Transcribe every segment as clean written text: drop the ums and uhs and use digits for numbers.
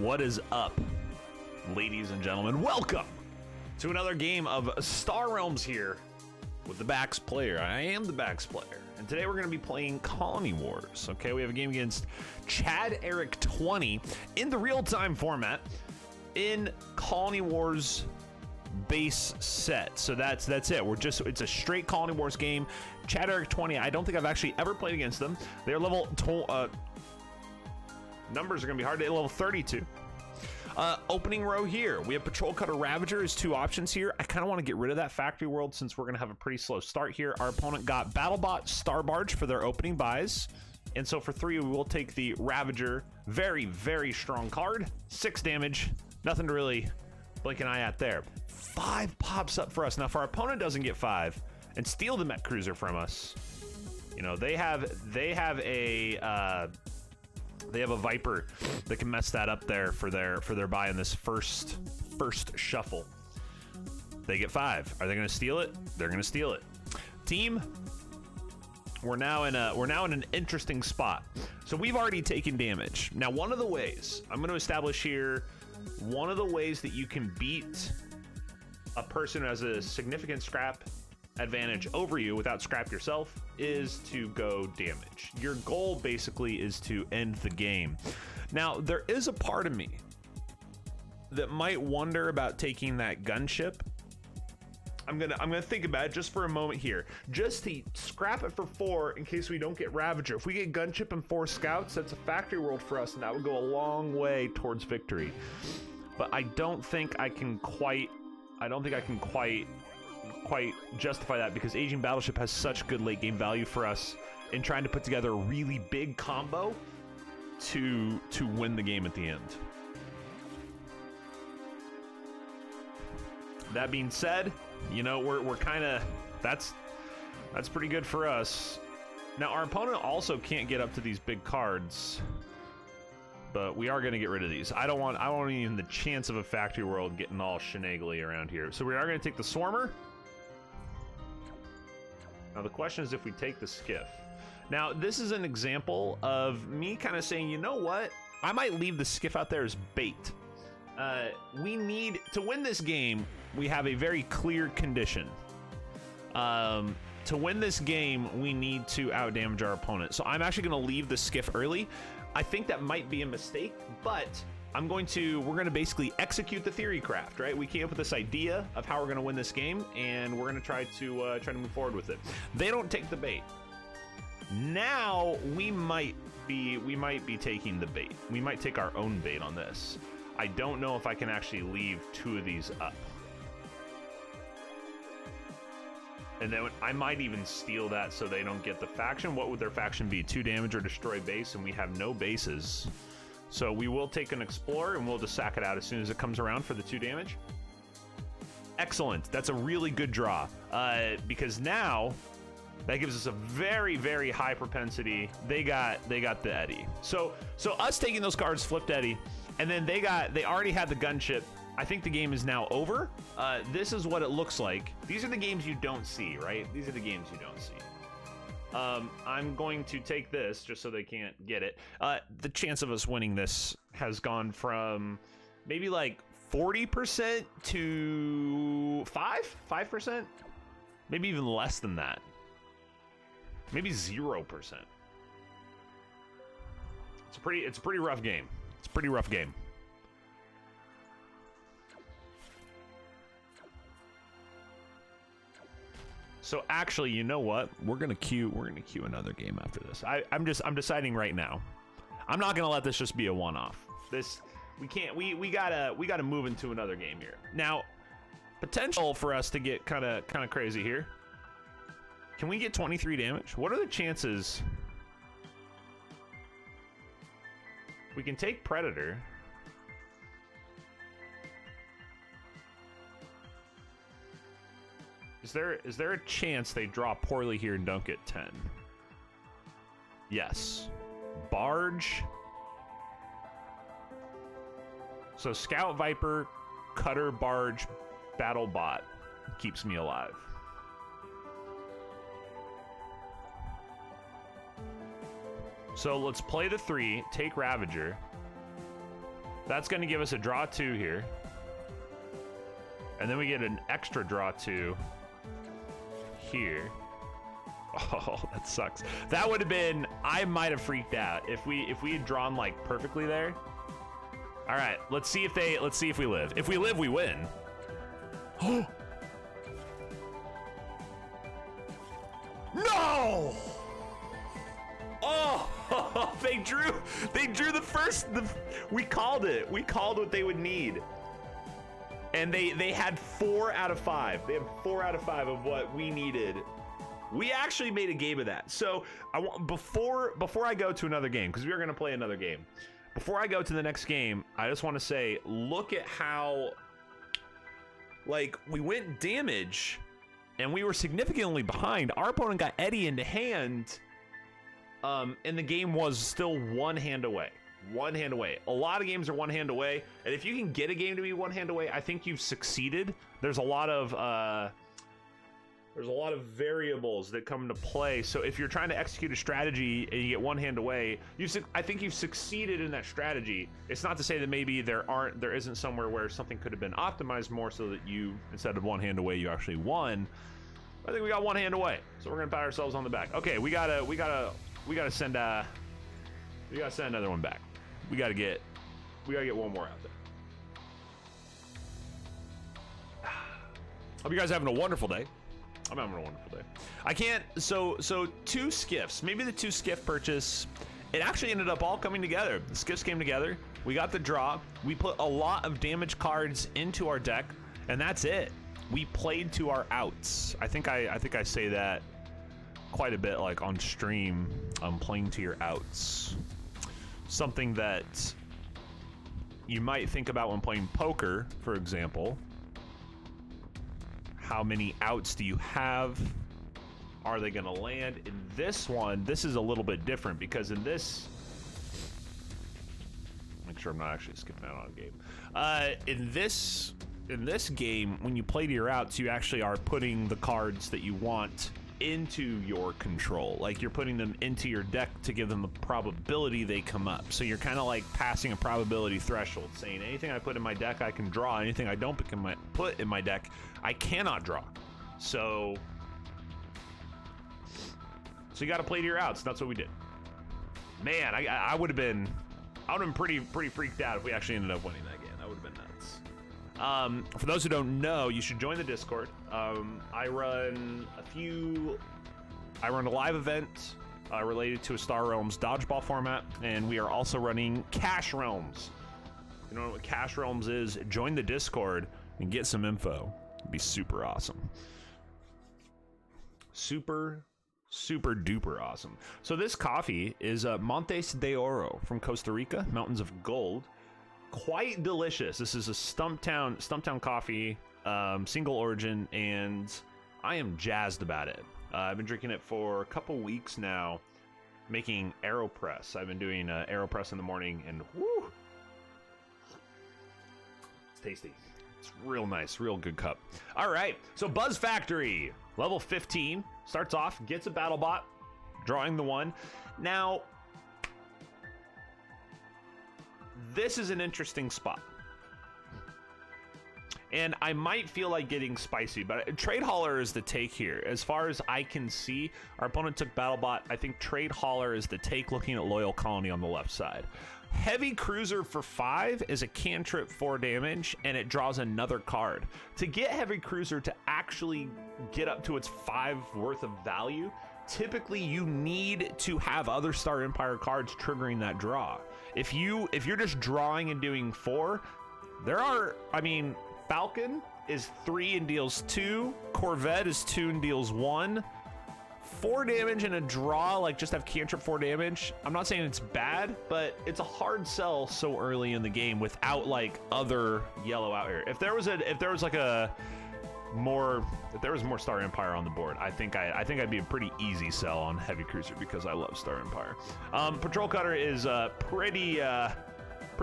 What is up, ladies and gentlemen? Welcome to another game of Star Realms here with the baX player. I am the baX player, and today we're going to be playing Colony Wars. Okay, we have a game against chaderic20 in the real-time format in Colony Wars base set. So that's it. It's a straight Colony Wars game. chaderic20, I don't think I've actually ever played against them. They're level numbers are gonna be hard. They're level 32. Opening row here, we have Patrol Cutter Ravager as two options here. I kind of want to get rid of that factory world since we're gonna have a pretty slow start here. Our opponent got BattleBot Star Barge for their opening buys, and so for 3 we will take the Ravager. Very, very strong card. 6 damage, nothing to really blink an eye at there. 5 pops up for us. Now, if our opponent doesn't get 5 and steal the mech cruiser from us, you know, they have a Viper that can mess that up there for their buy in this first shuffle. They get 5. Are they going to steal it? They're going to steal it. Team, we're now in an interesting spot. So we've already taken damage. Now, one of the ways I'm going to establish here, one of the ways that you can beat a person who has a significant scrap advantage over you without scrap yourself is to go damage. Your goal basically is to end the game. Now, there is a part of me that might wonder about taking that gunship. I'm gonna think about it just for a moment here, just to scrap it for 4 in case we don't get Ravager. If we get gunship and 4 scouts, that's a factory world for us, and that would go a long way towards victory. But I don't think I can quite justify that, because Aging Battleship has such good late game value for us in trying to put together a really big combo to win the game at the end. That being said, you know, we're kind of, that's pretty good for us. Now, our opponent also can't get up to these big cards, but we are going to get rid of these. I don't want even the chance of a factory world getting all shenanigans around here. So we are going to take the Swarmer. Now the question is if we take the Skiff. Now this is an example of me kind of saying, you know what? I might leave the Skiff out there as bait. We need to win this game. We have a very clear condition. To win this game, we need to outdamage our opponent. So I'm actually going to leave the Skiff early. I think that might be a mistake, but we're going to basically execute the theory craft, right? We came up with this idea of how we're going to win this game, and we're going to try to move forward with it. They don't take the bait. Now we might be taking the bait. We might take our own bait on this. I don't know if I can actually leave 2 of these up. And then I might even steal that so they don't get the faction. What would their faction be? 2 damage or destroy base, and we have no bases. So we will take an Explorer, and we'll just sack it out as soon as it comes around for the 2 damage. Excellent. That's a really good draw, because now that gives us a very, very high propensity. They got the Eddie. So us taking those cards flipped Eddie, and then they already had the gunship. I think the game is now over. This is what it looks like. These are the games you don't see, right? These are the games you don't see. I'm going to take this just so they can't get it. The chance of us winning this has gone from maybe like 40% to 5%, maybe even less than that. Maybe 0%. It's a pretty rough game. It's a pretty rough game. So actually, you know what? We're gonna queue another game after this. I'm deciding right now. I'm not gonna let this just be a one-off. We gotta move into another game here. Now, potential for us to get kind of crazy here. Can we get 23 damage? What are the chances? We can take Predator. Is there a chance they draw poorly here and don't get 10? Yes. Barge. So Scout, Viper, Cutter, Barge, BattleBot keeps me alive. So let's play the 3, take Ravager. That's going to give us a draw 2 here. And then we get an extra draw 2 here. Oh, that sucks. That would have been, I might have freaked out if we had drawn like perfectly there. All right, let's see if we live. If we live, we win. No! Oh, they drew the first, we called it. We called what they would need. And they had 4 out of 5. They had 4 out of 5 of what we needed. We actually made a game of that. So I want, before I go to another game, because we are going to play another game. Before I go to the next game, I just want to say, look at how, like, we went damage, and we were significantly behind. Our opponent got Eddie into hand, and the game was still 1 hand away. 1 hand away. A lot of games are 1 hand away, and if you can get a game to be 1 hand away, I think you've succeeded. There's a lot of variables that come into play. So if you're trying to execute a strategy and you get 1 hand away, I think you've succeeded in that strategy. It's not to say that maybe there isn't somewhere where something could have been optimized more so that you, instead of 1 hand away, you actually won. I think we got 1 hand away, so we're gonna pat ourselves on the back. Okay, we gotta send another one back. We gotta get 1 more out there. Hope you guys are having a wonderful day. I'm having a wonderful day. I can't, so 2 skiffs, maybe the 2 skiff purchase, it actually ended up all coming together. The skiffs came together, we got the draw, we put a lot of damage cards into our deck, and that's it. We played to our outs. I think I say that quite a bit, like on stream, playing to your outs. Something that you might think about when playing poker, for example. How many outs do you have? Are they gonna land? In this one, this is a little bit different because in this, make sure I'm not actually skipping out on a game. In this game, when you play to your outs, you actually are putting the cards that you want into your control. Like you're putting them into your deck to give them the probability they come up. So you're kind of like passing a probability threshold, saying anything I put in my deck I can draw, anything I don't put in my deck I cannot draw. So you got to play to your outs. That's what we did. Man, I would have been pretty freaked out if we actually ended up winning that game. That would have been nuts. For those who don't know, you should join the Discord. I run a live event related to a Star Realms dodgeball format, and we are also running Cash Realms. You know what Cash Realms is? Join the Discord and get some info. It'd be super awesome. Super duper awesome. So this coffee is Montes de Oro from Costa Rica, Mountains of Gold. Quite delicious. This is a Stumptown coffee, single origin, and I am jazzed about it. I've been drinking it for a couple weeks now, making AeroPress. I've been doing AeroPress in the morning, and whoo, it's tasty. It's real nice, real good cup. All right, so Buzz Factory, level 15, starts off, gets a battle bot, drawing the 1. Now, this is an interesting spot. And I might feel like getting spicy, but Trade Hauler is the take here. As far as I can see, our opponent took BattleBot. I think Trade Hauler is the take, looking at Loyal Colony on the left side. Heavy Cruiser for 5 is a cantrip 4 damage, and it draws another card. To get Heavy Cruiser to actually get up to its 5 worth of value, typically you need to have other Star Empire cards triggering that draw. If you're just drawing and doing 4, Falcon is 3 and deals 2, Corvette is 2 and deals 1. 4 damage and a draw, like just have cantrip 4 damage. I'm not saying it's bad, but it's a hard sell so early in the game without like other yellow out here. If there was more Star Empire on the board, I think I'd be a pretty easy sell on Heavy Cruiser because I love Star Empire. Patrol Cutter is pretty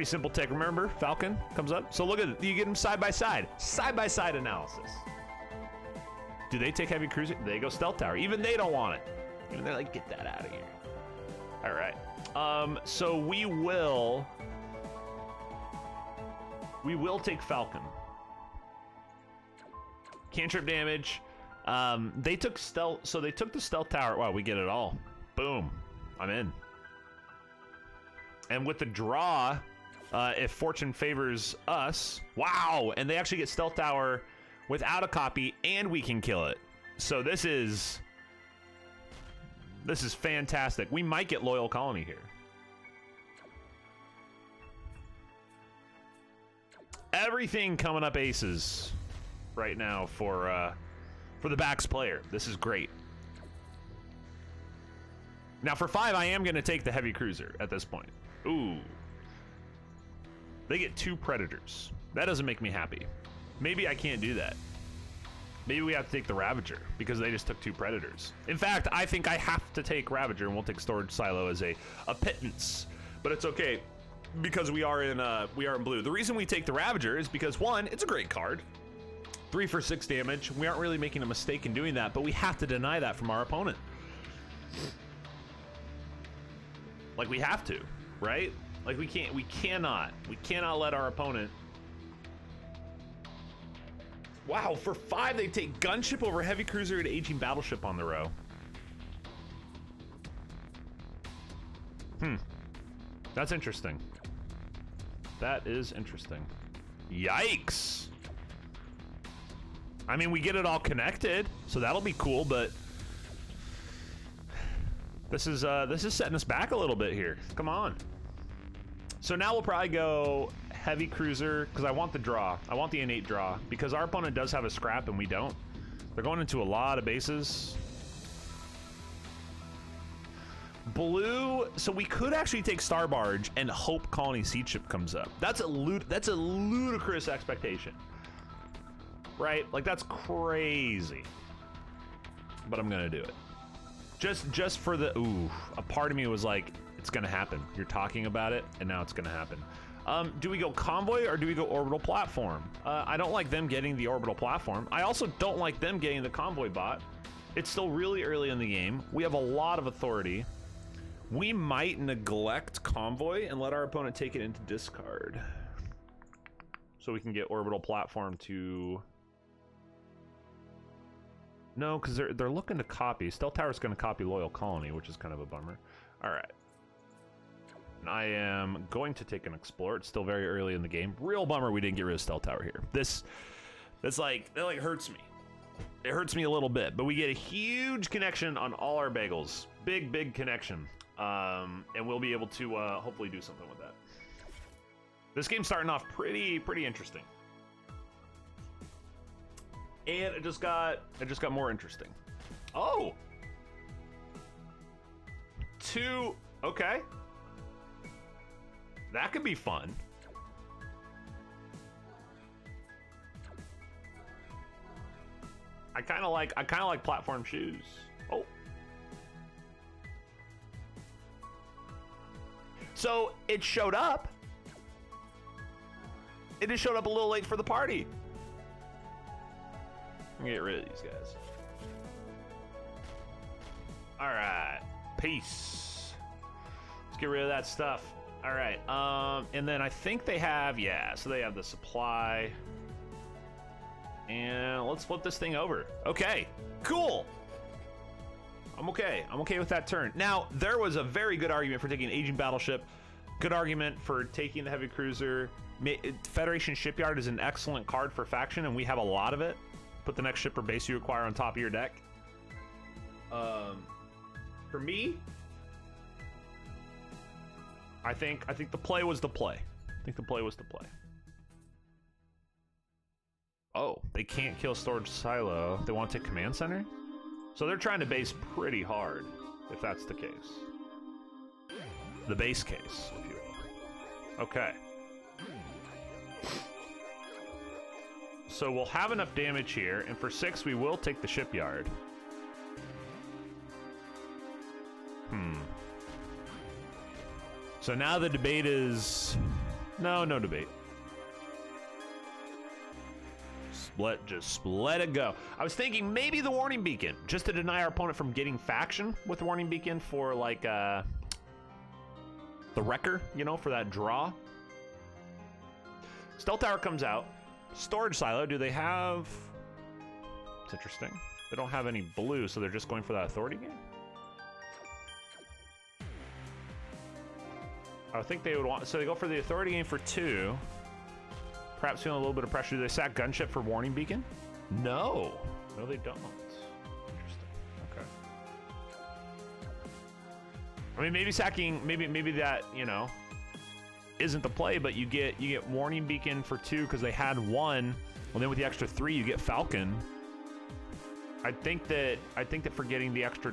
simple take. Remember, Falcon comes up. So look at it. You get them side by side analysis. Do they take Heavy Cruiser? They go Stealth Tower. Even they don't want it. Even they're like, get that out of here. All right. So we will We will take Falcon. Cantrip damage. They took stealth, so they took the stealth tower. Wow, we get it all. Boom. I'm in. And with the draw, if fortune favors us, wow, and they actually get stealth tower without a copy, and we can kill it. So this is fantastic. We might get loyal colony here. Everything coming up aces right now for the baX player. This is great. Now for 5, I am going to take the heavy cruiser at this point. Ooh. They get 2 predators. That doesn't make me happy. Maybe I can't do that. Maybe we have to take the Ravager because they just took 2 predators. In fact, I think I have to take Ravager, and we'll take storage silo as a pittance. But it's okay because we are in blue. The reason we take the Ravager is because 1, it's a great card. 3 for 6 damage. We aren't really making a mistake in doing that, but we have to deny that from our opponent. Like we have to, right? Like we cannot let our opponent. Wow, for 5 they take gunship over heavy cruiser and aging battleship on the row. That's interesting. That is interesting. Yikes. I mean, we get it all connected, so that'll be cool, but this is setting us back a little bit here. Come on. So now we'll probably go heavy cruiser because I want the draw. I want the innate draw because our opponent does have a scrap and we don't. They're going into a lot of bases. Blue, so we could actually take Star Barge and hope Colony Seed Ship comes up. That's a ludicrous expectation, right? Like that's crazy, but I'm gonna do it. Just for the a part of me was like, it's gonna happen. You're talking about it, and now it's gonna happen. Do we go convoy or do we go orbital platform? I don't like them getting the orbital platform. I also don't like them getting the convoy bot. It's still really early in the game. We have a lot of authority. We might neglect convoy and let our opponent take it into discard. So we can get orbital platform to... No, because they're looking to copy. Stealth Tower's going to copy Loyal Colony, which is kind of a bummer. All right. And I am going to take an Explorer. It's still very early in the game. Real bummer we didn't get rid of Stealth Tower here. That hurts me. It hurts me a little bit, but we get a huge connection on all our bagels. Big connection. And we'll be able to hopefully do something with that. This game's starting off pretty interesting. And it just got more interesting. Oh! 2, okay. That could be fun. I kind of like platform shoes. Oh. So it showed up. It just showed up a little late for the party. I'm gonna get rid of these guys. All right, peace. Let's get rid of that stuff. All right, and then I think they have, yeah, so they have the supply. And let's flip this thing over. Okay, cool. I'm okay with that turn. Now, there was a very good argument for taking an aging battleship. Good argument for taking the heavy cruiser. Federation Shipyard is an excellent card for faction, and we have a lot of it. Put the next ship or base you acquire on top of your deck. For me, I think the play was the play. Oh, they can't kill storage silo. They want to take command center? So they're trying to base pretty hard, if that's the case. The base case, if you will. Okay. So we'll have enough damage here, and for 6 we will take the shipyard. So now the debate is... No debate. Just let it go. I was thinking maybe the Warning Beacon, just to deny our opponent from getting faction with the Warning Beacon for like the Wrecker, you know, for that draw. Stealth Tower comes out. Storage Silo, do they have... It's interesting. They don't have any blue, so they're just going for that authority game? I think they would want... So they go for the authority game for 2. Perhaps feeling a little bit of pressure. Do they sack Gunship for Warning Beacon? No. No, they don't. Interesting. Okay. I mean, maybe sacking... Maybe that, you know... isn't the play, but you get Warning Beacon for 2 because they had 1. Well, then with the extra 3, you get Falcon. I think that for getting the extra,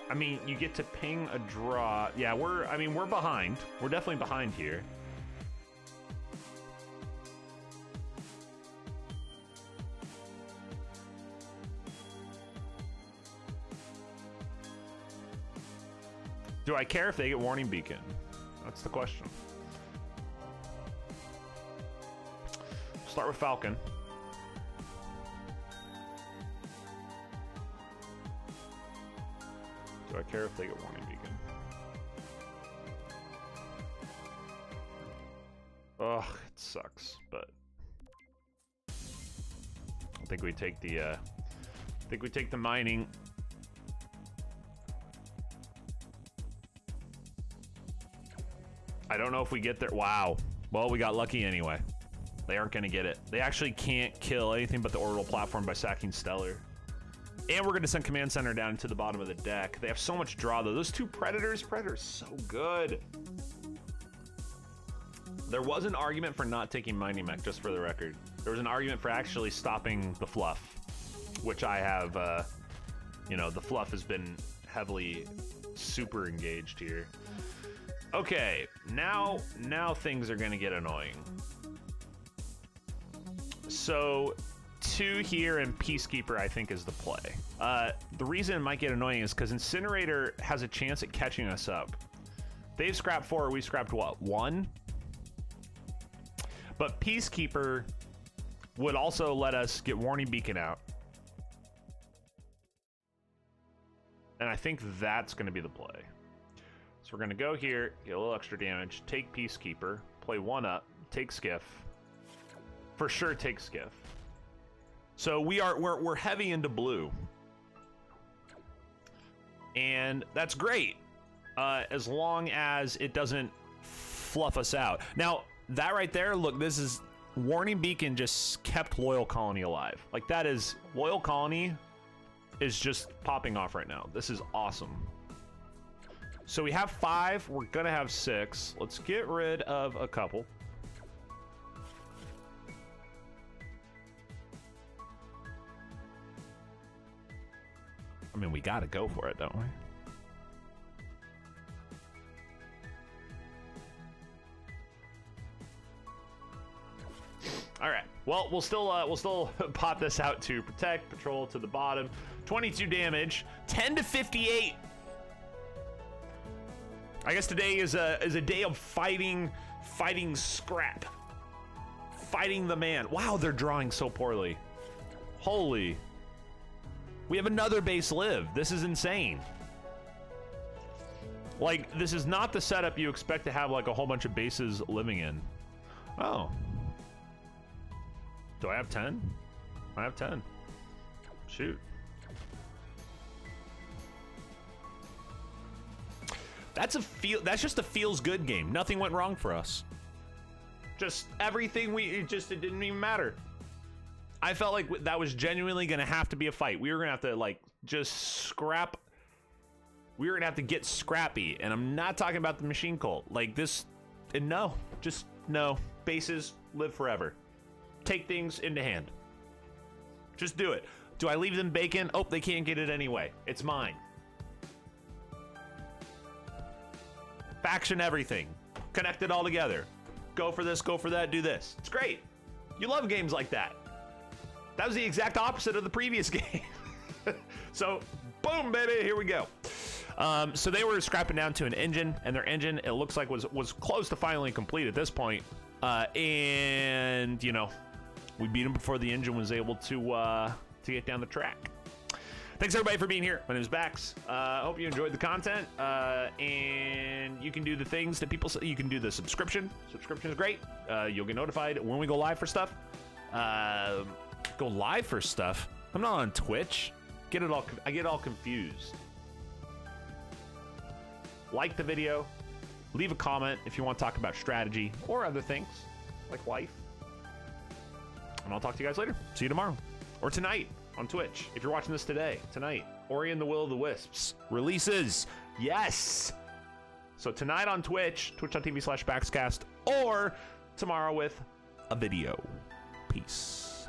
I mean, you get to ping a draw. Yeah, we're behind. We're definitely behind here. Do I care if they get Warning Beacon? That's the question. Start with Falcon. Do I care if they get Warning Beacon? Ugh, it sucks, but I think we take the mining. I don't know if we get there. Wow. Well, we got lucky anyway. They aren't going to get it. They actually can't kill anything but the orbital platform by sacking Stellar. And we're going to send Command Center down to the bottom of the deck. They have so much draw, though. Those 2 Predators so good. There was an argument for not taking Mighty Mech, just for the record. There was an argument for actually stopping the fluff, which I have, you know, the fluff has been heavily super engaged here. Okay, now things are going to get annoying. So 2 here and Peacekeeper I think is the play. The reason it might get annoying is because Incinerator has a chance at catching us up. They've scrapped 4, we scrapped what, 1? But Peacekeeper would also let us get Warning Beacon out. And I think that's going to be the play. So we're going to go here, get a little extra damage, take Peacekeeper, play 1 up, take Skiff. For sure take Skiff. So we're heavy into blue. And that's great. As long as it doesn't fluff us out. Now, that right there, look, this is Warning Beacon just kept Loyal Colony alive. Like that is, Loyal Colony is just popping off right now. This is awesome. So we have 5, we're gonna have 6. Let's get rid of a couple. I mean, we gotta go for it, don't we? All right. Well, we'll still pop this out to protect, patrol to the bottom. 22 damage, 10 to 58. I guess today is a day of fighting scrap, fighting the man. Wow, they're drawing so poorly. Holy. We have another base live. This is insane. Like, this is not the setup you expect to have like a whole bunch of bases living in. Oh. Do I have 10? I have 10. Shoot. That's just a feels good game. Nothing went wrong for us. Just everything it didn't even matter. I felt like that was genuinely gonna have to be a fight. We were gonna have to like just scrap. We were gonna have to get scrappy, and I'm not talking about the machine cult. Like this, and no, just no. Bases live forever. Take things into hand. Just do it. Do I leave them bacon? Oh, they can't get it anyway. It's mine. Faction everything. Connect it all together. Go for this, go for that, do this. It's great. You love games like that. That was the exact opposite of the previous game. So, boom, baby, here we go. So they were scrapping down to an engine, and their engine, it looks like was close to finally complete at this point. And, you know, we beat them before the engine was able to get down the track. Thanks everybody for being here. My name is baX. I hope you enjoyed the content. And you can do the things that people say. You can do the subscription. Subscription is great. You'll get notified when we go live for stuff. Go live for stuff? I'm not on Twitch. I get all confused. Like the video. Leave a comment if you want to talk about strategy or other things like life. And I'll talk to you guys later. See you tomorrow. Or tonight on Twitch. If you're watching this today, tonight. Ori and the Will of the Wisps releases. Yes! So tonight on Twitch, twitch.tv/baXcast, or tomorrow with a video. Peace.